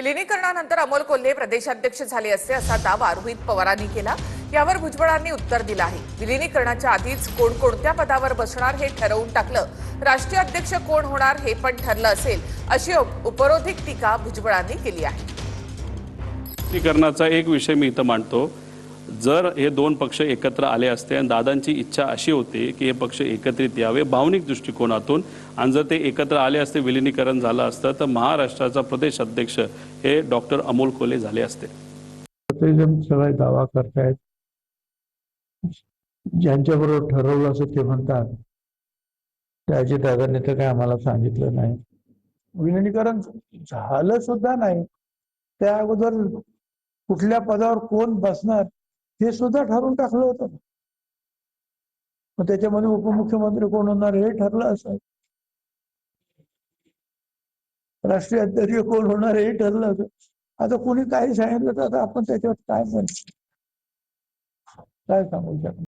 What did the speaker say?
विलिनीकरणानंतर अमोल कोल्हे प्रदेशाध्यक्ष झाले असते असा दावा रोहित पवारांनी केला। यावर भुजबळांनी उत्तर दिलं आहे। विलिनीकरणाच्या आधीच कोण कोणत्या पदावर बसणार हे ठरवून टाकलं, राष्ट्रीय अध्यक्ष कोण होणार हे पण ठरलं असेल, अशी उपरोधिक टीका भुजबळांनी केली आहे। विलिनीकरणाचा एक विषय मी इथं मांडतो, जर हे दोन पक्ष एकत्र आले असते आणि दादांची इच्छा अशी होती की हे पक्ष एकत्रित यावे भावनिक दृष्टिकोनातून, आणि जर ते एकत्र आले असते, विलिनीकरण झालं असतं, तर महाराष्ट्राचा प्रदेश अध्यक्ष हे डॉक्टर अमोल कोल्हे झाले असते। सगळे दावा करतायत, ज्यांच्याबरोबर ठरवलं असं ते म्हणतात, त्याचे दादांनी तर काय आम्हाला सांगितलं नाही। विलिनीकरण झालं सुद्धा नाही, त्या अगोदर कुठल्या पदावर कोण बसणार हे सुद्धा ठरवून टाकलं होतं। मग त्याच्यामध्ये उपमुख्यमंत्री कोण होणार हे ठरलं असं, राष्ट्रीय अध्यक्ष कोण होणार हे ठरलं असं। आता कोणी काही सांगितलं तर आपण त्याच्यावर काय म्हणतो, काय सांगू शकतो।